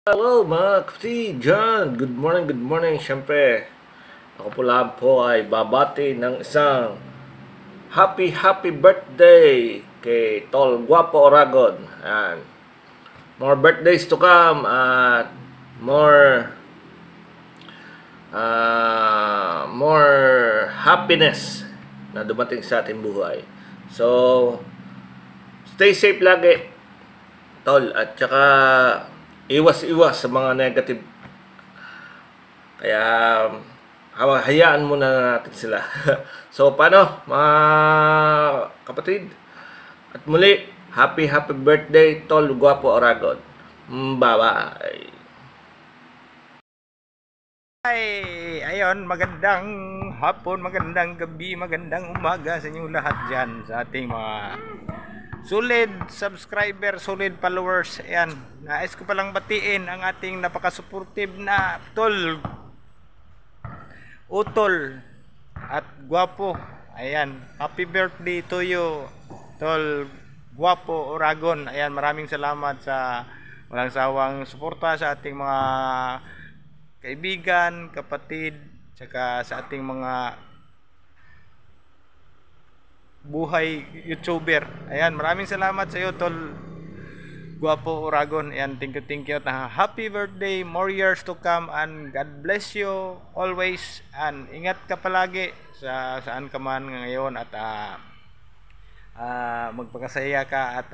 Hello mga kapatid dyan. Good morning. Siyempre, ako po lang po ay babati ng isang happy birthday kay Tol Guapo Oragon. And more birthdays to come at more happiness na dumating sa ating buhay. So, stay safe lagi, Tol. At saka, iwas sa mga negative. Kaya hayaan muna natin sila. So paano mga kapatid? At muli, happy birthday Tol Guapo Oragon. Bye-bye. Ayun, magandang hapon, magandang gabi, magandang umaga sa inyong lahat dyan, sa ating mga solid subscriber, solid followers. Ayan, nais ko palang batiin ang ating napaka-supportive na Tol Utol at Guapo. Ayan, happy birthday to you, Tol Guapo Oragon. Ayan, maraming salamat sa walang sawang suporta sa ating mga kaibigan, kapatid, tsaka sa ating mga buhay YouTuber. Ayan, maraming salamat sa iyo, Tol Guapo Oragon. Ayan, thank you at happy birthday, more years to come, and God bless you always, and ingat ka palagi sa saan ka man ngayon, at magpakasaya ka, at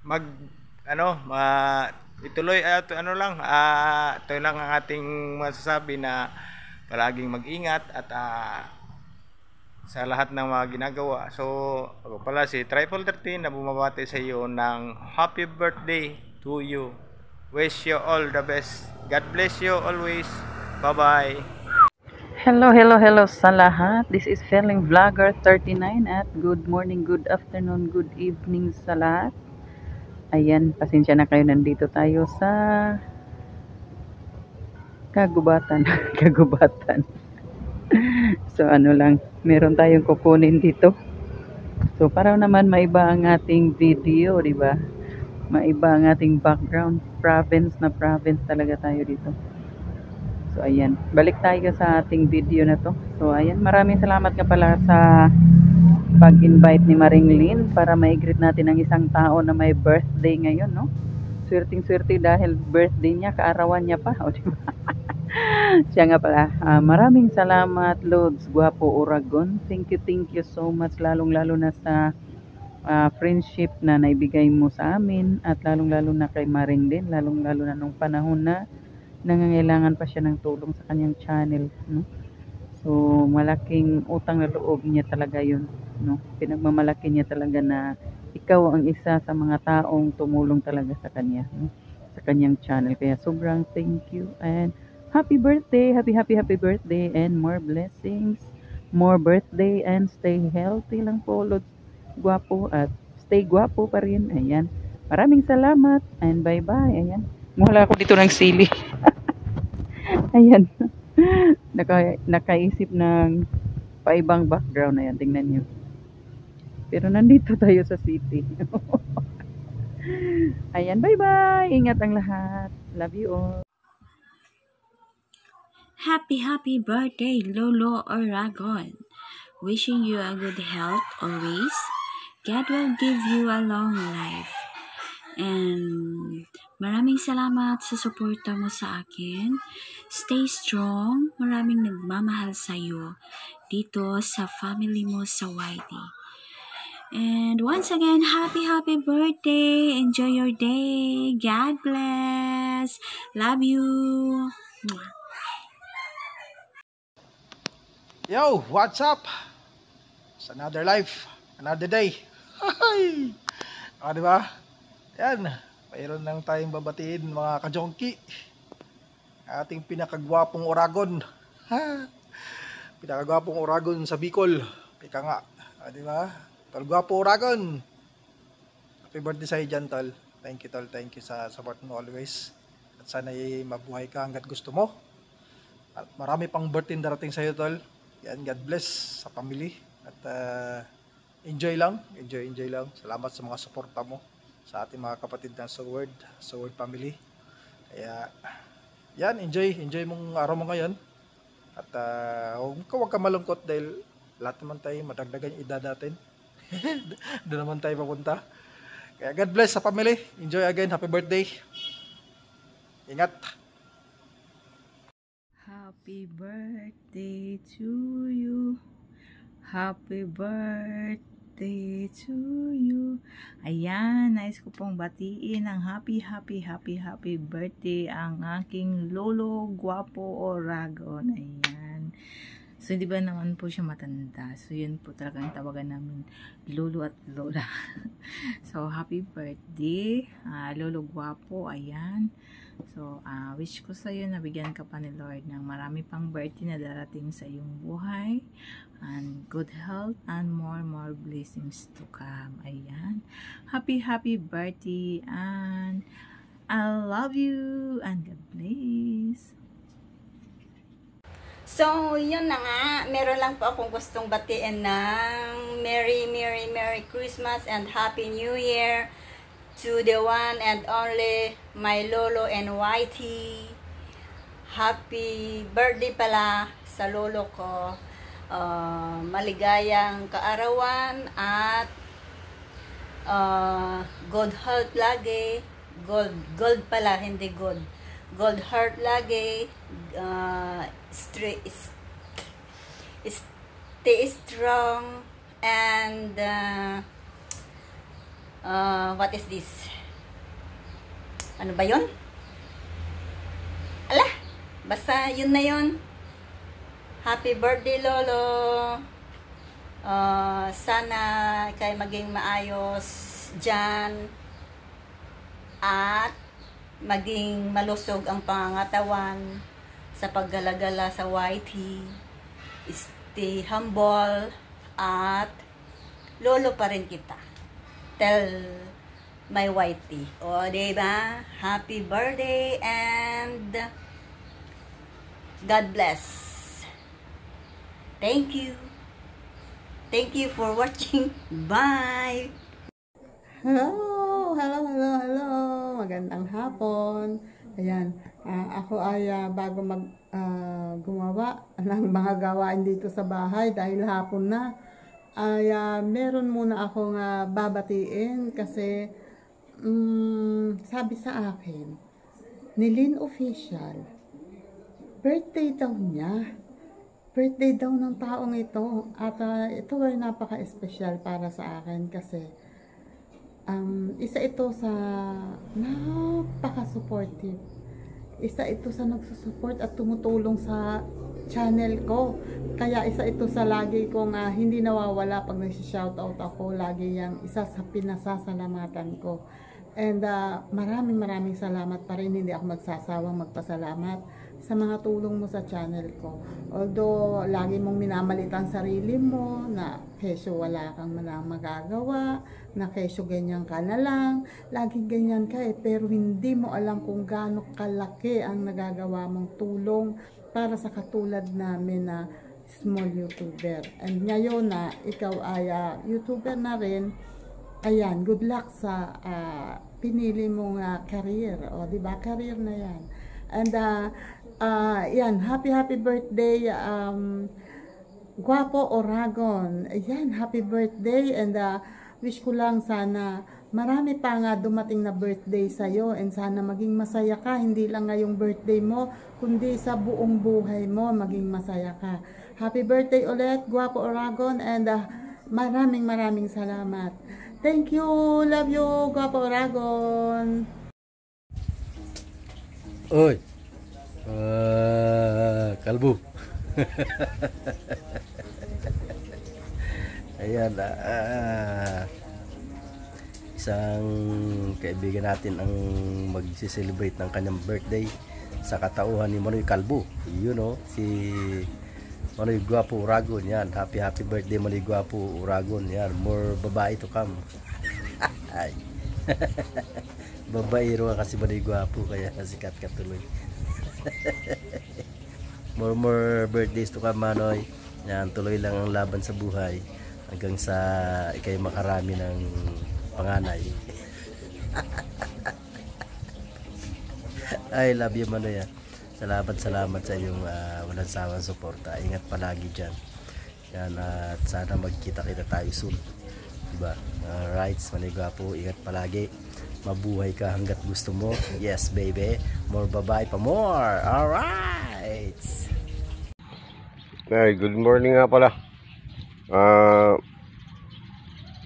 mag ituloy at ito lang ang ating masasabi, na palaging mag-ingat at sa lahat ng mga ginagawa. So ako pala si Triple 13 na bumabati sa iyo ng happy birthday to you. Wish you all the best. God bless you always. Bye bye. Hello sa lahat. This is Feeling Vlogger 39 at good morning, good afternoon, good evening sa lahat. Ayan, pasensya na kayo, nandito tayo sa kagubatan. Kagubatan. So meron tayong kukunin dito. So para naman maiba ang ating video, di ba? Maiba ang ating background. Province talaga tayo dito. So ayan, balik tayo sa ating video na to. So ayan, maraming salamat ka pala sa pag-invite ni Maring Lynn para ma-greet natin ang isang tao na may birthday ngayon, no? Swerteng-swerte dahil birthday niya, kaarawan niya pa, o diba? Siya nga pala, maraming salamat, Lods Guapo Oragon. Thank you so much, lalong-lalo na sa friendship na naibigay mo sa amin, at lalong-lalo na kay Maring Lynn, lalong-lalo na nung panahon na nangangailangan pa siya ng tulong sa kanyang channel, no? So malaking utang na loob niya talaga yun, no? Pinagmamalaki niya talaga na ikaw ang isa sa mga taong tumulong talaga sa kanya, no? Sa kanyang channel. Kaya sobrang thank you, and happy birthday, happy birthday, and more blessings, more birthday, and stay healthy lang po, Lord Guapo, at stay guwapo pa rin. Ayan, maraming salamat, and bye bye. Ayan, mula ako dito ng sili. Ayan. Nakaisip ng paibang background na yan. Tingnan nyo. Pero nandito tayo sa city. Ayan, bye-bye. Ingat ang lahat. Love you all. Happy birthday, Lolo Oragon. Wishing you a good health always. God will give you a long life. And maraming salamat sa suporta mo sa akin. Stay strong. Maraming nagmamahal sa iyo dito sa family mo sa YT. And once again, happy birthday. Enjoy your day. God bless. Love you. Yo, what's up? It's another life, another day. Diba? Yan, mayroon lang tayong babatiin, mga kajongki. Ating pinakagwapong Oragon. Pinakagwapong Oragon sa Bicol. Ika nga, diba? Tol Guapo Oragon. Happy birthday sa iyo dyan, Tol. Thank you, Tol. Thank you sa support mo always. At sana'y mabuhay ka hanggat gusto mo. At marami pang birthday darating sa iyo, Tol. Yan, God bless sa family. At enjoy lang. Salamat sa mga suporta mo sa ating mga kapatid ng Sword family. Kaya yan, enjoy mong araw mo ngayon. At huwag ka malungkot dahil lahat naman tayo madagdagan yung edad natin. Doon naman tayo papunta. Kaya God bless sa family. Enjoy again. Happy birthday. Ingat. Happy birthday to you. Happy birthday to you. Ayan, nais ko pong batiin ng happy birthday ang aking lolo Guapo Oragon. Ayan. So, di ba naman po siya matanda? So, yun po talagang tawagan namin lolo at lola. So, happy birthday, Lolo Guapo. Ayan. So, wish ko sa'yo na bigyan ka pa ni Lord ng marami pang birthday na darating sa iyong buhay. And good health and more blessings to come. Ayan. Happy birthday. And I love you. And God bless. So, yun na nga. Meron lang po akong gustong batiin ng Merry Christmas and Happy New Year to the one and only my Lolo and Whitey. Happy birthday pala sa lolo ko. Maligayang kaarawan at good health lagi. Gold pala, hindi good. Good heart lagi. Stay strong and what is this? Ano ba yun? Ala, basta yun na yun. Happy birthday, Lolo. Sana kayo maging maayos dyan at maging malusog ang pangangatawan sa paggalagala sa YT. Stay humble at lolo pa rin kita. Tell my YT. O, diba? Happy birthday and God bless. Thank you. Thank you for watching. Bye! Hello! Magandang hapon. Ayan, ako ay bago gumawa ng mga gawain dito sa bahay dahil hapon na, ay meron muna akong babatiin kasi sabi sa akin, ni Lynn Official, birthday daw niya. Birthday daw ng taong ito. At ito ay napaka-espesyal para sa akin kasi isa ito sa napaka-supportive. Isa ito sa nagsusupport at tumutulong sa channel ko. Kaya isa ito sa lagi kong hindi nawawala pag nag-shoutout ako. Lagi yang isa sa pinasasalamatan ko. And maraming salamat pa rin. Hindi ako magsasawang magpasalamat sa mga tulong mo sa channel ko. Although, lagi mong minamalitan sarili mo na kesyo wala kang magagawa, na kesyo ganyan ka na lang, laging ganyan ka pero hindi mo alam kung gaano kalaki ang nagagawa mong tulong para sa katulad namin na small YouTuber. And ngayon na ikaw ay YouTuber na rin, ayan, good luck sa pinili mong career. O, diba? Career na yan. And, yan, happy birthday, Guapo Oragon. Ayan, happy birthday. And, wish ko lang sana marami pa nga dumating na birthday sa'yo. And sana maging masaya ka. Hindi lang ngayong birthday mo, kundi sa buong buhay mo, maging masaya ka. Happy birthday ulit, Guapo Oragon. And, maraming salamat. Thank you. Love you, Guapo Oragon. Oy. Kalbo. Ayan, isang kaibigan natin ang mag-celebrate ng kanyang birthday sa katauhan ni Manoy Kalbo. You know, si Manoy Guapo Oragon. Yan, happy birthday Manoy Guapo Oragon. Yan, more babae to come. Ay. Babaero kasi Manoy Guapo kaya sikat ka tuloy. more birthdays to come, Manoy. Yan, tuloy lang ang laban sa buhay hanggang sa ikay makarami ng panganay. I love you Manoy. Salamat sa iyong walang sawang suporta. Ingat palagi dyan. Yan, at sana magkita-kita tayo soon. Diba? Alright, Manoy Gwapo, ingat palagi. Mabuhay ka hanggat gusto mo. Yes, baby. More babae pa more. Alright. Ay, good morning nga pala.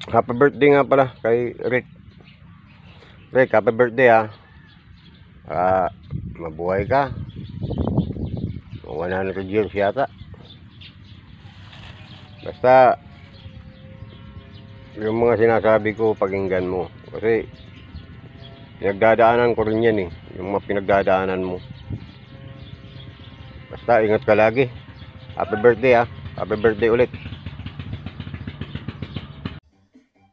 Happy birthday nga pala kay Rick. Rick, happy birthday ha. Mabuhay ka. 100 years yata. Basta yung mga sinasabi ko, pakinggan mo. Kasi pinagdadaanan ko rin yan eh. Yung mga pinagdadaanan mo. Basta ingat ka lagi. Happy birthday ha. Happy birthday ulit.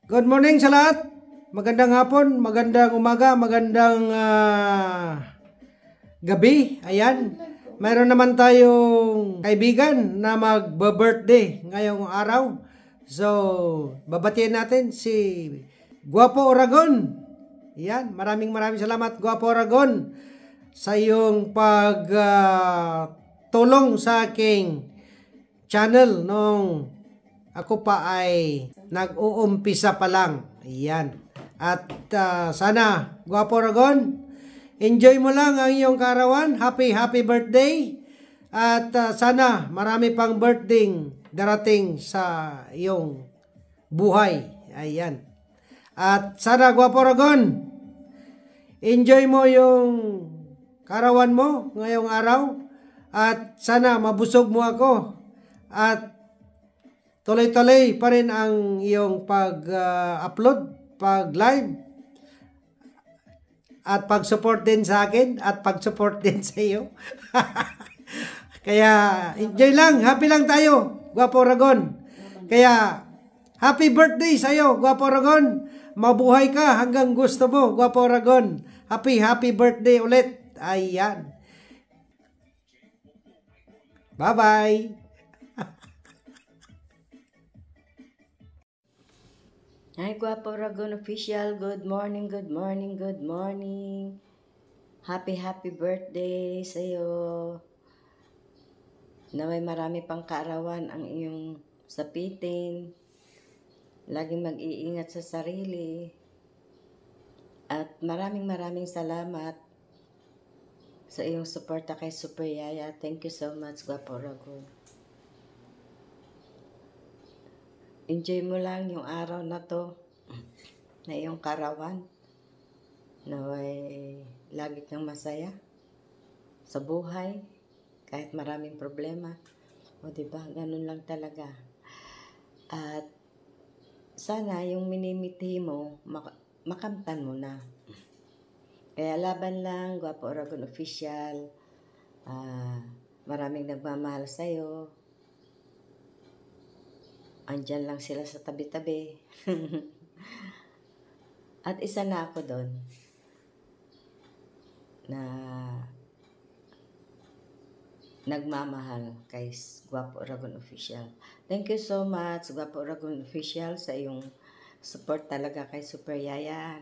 Good morning sa lahat. Magandang hapon, magandang umaga, magandang gabi. Ayan. Mayroon naman tayong kaibigan na mag-birthday ngayong araw. So, babatiin natin si Gwapo Oragon. Ayan. Maraming salamat, Gwapo Oragon, sa iyong pagtulong sa aking channel nung ako pa ay nag-uumpisa pa lang. Ayan. At sana, Gwapo Oragon, enjoy mo lang ang iyong kaarawan. Happy birthday. At sana marami pang birthday darating sa iyong buhay. Ayan. At sana, Gwapo Oragon, enjoy mo yung kaarawan mo ngayong araw. At sana mabusog mo ako. At tuloy-tuloy pa rin ang iyong pag-upload, pag-live, at pag-support din sa akin, at pag-support din sa iyo. Kaya, enjoy lang, happy lang tayo, Gwapo Oragon. Kaya, happy birthday sa iyo, Gwapo Oragon. Mabuhay ka hanggang gusto mo, Gwapo Oragon. Happy birthday ulit. Ayan. Bye-bye. Hi, Gwapo Oragon Official. Good morning. Happy birthday sa iyo. Naway marami pang kaarawan ang iyong sapitin. Laging mag-iingat sa sarili. At maraming salamat sa iyong suporta kay Super Yaya. Thank you so much, Gwapo Oragon. Enjoy mo lang yung araw na to, na iyong karawan. Naway lagi kang masaya sa buhay, kahit maraming problema. O diba, ganun lang talaga. At sana yung minimithi mo, makamtan mo na. Kaya laban lang, Gwapo Oragon Official. Maraming nagmamahal sa'yo. Andyan lang sila sa tabi-tabi. At isa na ako doon na nagmamahal kay Gwapo Oragon Official. Thank you so much, Gwapo Oragon Official, sa iyong support talaga kay Super Yaya.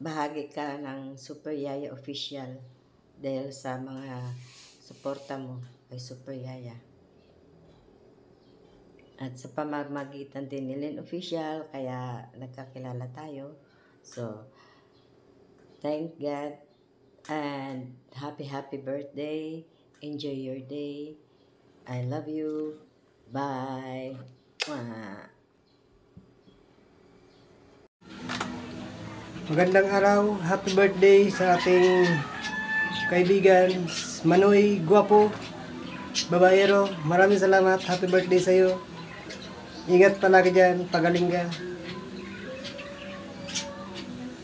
Bahagi ka ng Super Yaya Official dahil sa mga suporta mo kay Super Yaya. At sa pamamagitan din ni Lynn Official, kaya nagkakilala tayo. So, thank God and happy birthday. Enjoy your day. I love you. Bye. Mwah. Magandang araw, happy birthday sa ating kaibigan Manoy Gwapo Babayero. Maraming salamat, happy birthday sa iyo. Ingat palagi dyan, pagaling ka.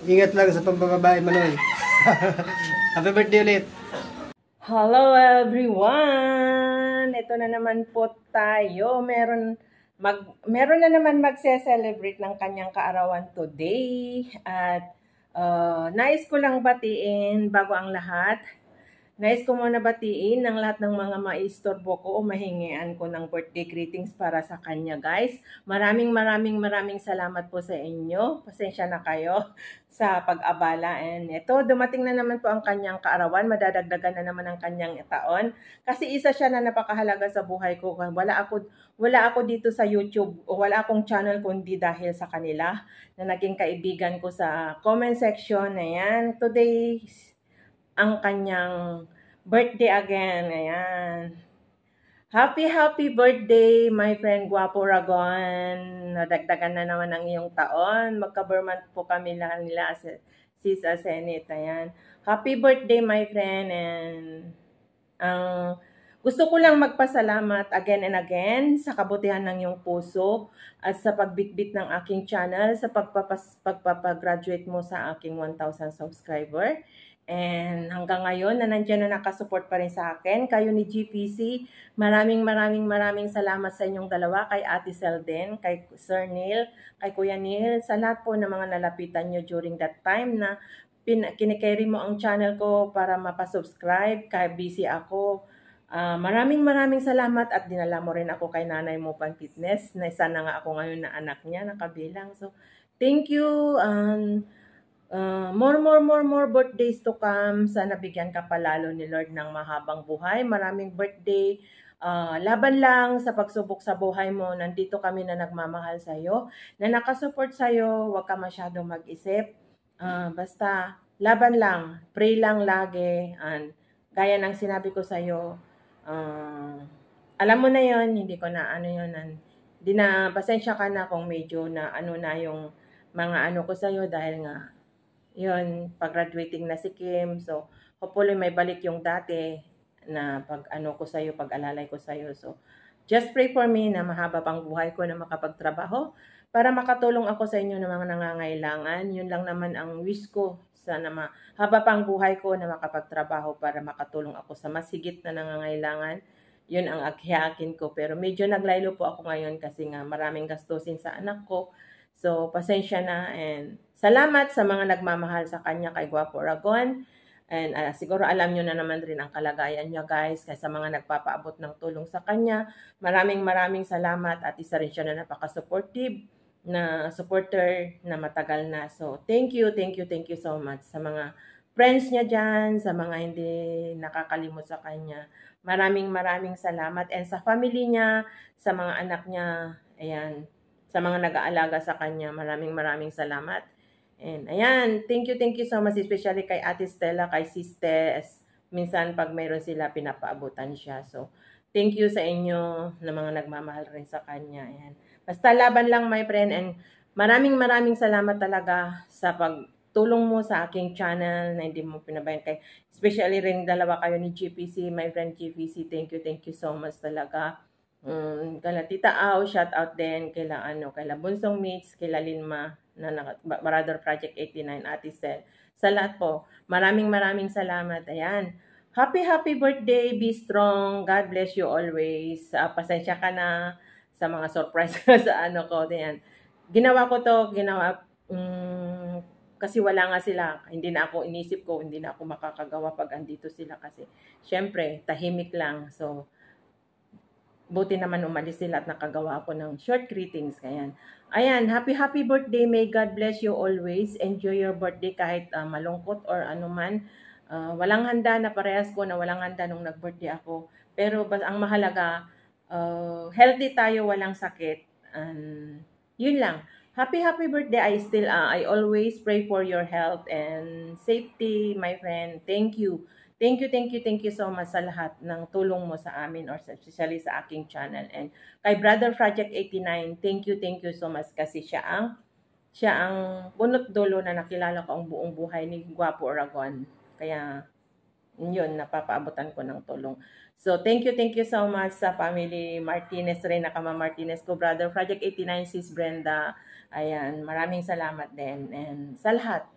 Ingat lang sa pambababae, Manoy. Happy birthday ulit. Hello everyone! Ito na naman po tayo. Meron na naman magse-celebrate ng kanyang kaarawan today. At nais ko lang batiin bago ang lahat Nais ko muna batiin ng lahat ng mga maistorbo ko o mahingian ko ng birthday greetings para sa kanya, guys. Maraming salamat po sa inyo. Pasensya na kayo sa pag-abala. And ito, dumating na naman po ang kanyang kaarawan. Madadagdagan na naman ang kanyang taon. Kasi isa siya na napakahalaga sa buhay ko. Wala ako dito sa YouTube o wala akong channel kundi dahil sa kanila na naging kaibigan ko sa comment section. Ayan, today ang kanyang birthday again. Ayan. Happy birthday, my friend Guapo Ragon. Nadagdagan na naman ang iyong taon. Magka-berman po kami nila sis Senate. Ayan. Happy birthday, my friend. And gusto ko lang magpasalamat again and again sa kabutihan ng iyong puso at sa pagbitbit ng aking channel, sa pagpapagraduate mo sa aking 1,000 subscriber. And hanggang ngayon na nandiyan na nakasupport pa rin sa akin, kayo ni GPC, maraming salamat sa inyong dalawa, kay Ate Selden, kay Sir Neil, kay Kuya Neil, sa lahat po ng mga nalapitan nyo during that time na kinikerry mo ang channel ko para mapasubscribe, kaya busy ako. Maraming salamat at dinala mo rin ako kay Nanay mo Pan Fitness, na isa na nga ako ngayon na anak niya, nakabilang. So, thank you. More birthdays to come. Sana bigyan ka palalo ni Lord ng mahabang buhay. Maraming birthday. Laban lang sa pagsubok sa buhay mo. Nandito kami na nagmamahal sa iyo, na nakasupport sa iyo. Huwag ka masyadong mag-isip. Basta laban lang. Pray lang lagi. Gaya ng sinabi ko sa iyo, alam mo na yon, hindi ko na pasensya ka na kung medyo na na yung mga ko sa iyo dahil nga yun, pag-graduating na si Kim. So, hopefully may balik yung dati na ko sa'yo, pag-alalay ko sa'yo. So, just pray for me na mahaba pang buhay ko na makapagtrabaho para makatulong ako sa inyo ng mga nangangailangan. Yun lang naman ang wish ko. Sana mahaba pang buhay ko na makapagtrabaho para makatulong ako sa mas higit na nangangailangan. Yun ang akyakin ko. Pero medyo naglaylo po ako ngayon kasi nga maraming gastusin sa anak ko. So, pasensya na, and salamat sa mga nagmamahal sa kanya kay Guapo Ragon. And siguro alam nyo na naman rin ang kalagayan niya, guys, kaya sa mga nagpapaabot ng tulong sa kanya. Maraming salamat at isa rin siya na napaka-supportive na supporter na matagal na. So, thank you so much sa mga friends niya dyan, sa mga hindi nakakalimot sa kanya. Maraming salamat. And sa family niya, sa mga anak niya, ayan, sa mga nag-aalaga sa kanya, maraming salamat. And ayan, thank you so much, especially kay Ate Stella, kay Sis Tess. Minsan pag mayroon sila, pinapaabutan siya. So, thank you sa inyo na mga nagmamahal rin sa kanya. Ayan. Basta laban lang, my friend, and maraming salamat talaga sa pagtulong mo sa aking channel na hindi mo pinabayan. Kay, especially rin dalawa kayo ni GPC, my friend GPC, thank you so much talaga. Kala Tita Au, shout out din kaila Bunsong Mates, kaila Linma na Brother Project 89, Ate Sel. Sa lahat po, maraming salamat. Ayan. Happy birthday, be strong. God bless you always. Pasensya ka na sa mga surprise sa ko. Ayan. Ginawa ko to, kasi wala nga sila. Hindi na ako inisip ko, hindi na ako makakagawa pag andito sila kasi syempre, tahimik lang. So, buti naman umalis sila at nakagawa ako ng short greetings. Ayan, happy birthday. May God bless you always. Enjoy your birthday kahit malungkot or anuman. Walang handa na parehas ko na walang handa nung nag-birthday ako. Pero ang mahalaga, healthy tayo, walang sakit. Yun lang. Happy birthday. I always pray for your health and safety, my friend. Thank you so much sa lahat ng tulong mo sa amin or especially sa aking channel. And kay Brother Project 89, thank you so much kasi siya ang bunot dulo na nakilala ko ang buong buhay ni Guapo Ragon. Kaya yun, napapaabutan ko ng tulong. So, thank you so much sa family Martinez rin, Nakama Martinez ko, Brother Project 89, Sis Brenda. Ayan, maraming salamat din. And sa lahat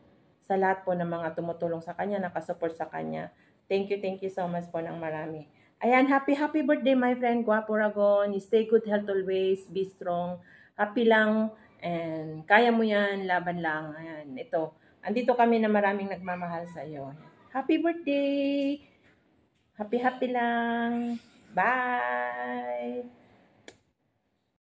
po ng mga tumutulong sa kanya, nakasupport sa kanya. Thank you so much po ng marami. Ayan, happy birthday, my friend Guapo Ragon. Stay good health always. Be strong. Happy lang. And kaya mo yan. Laban lang. Ayan, ito. Andito kami na maraming nagmamahal sa iyo. Happy birthday! Happy-happy lang. Bye!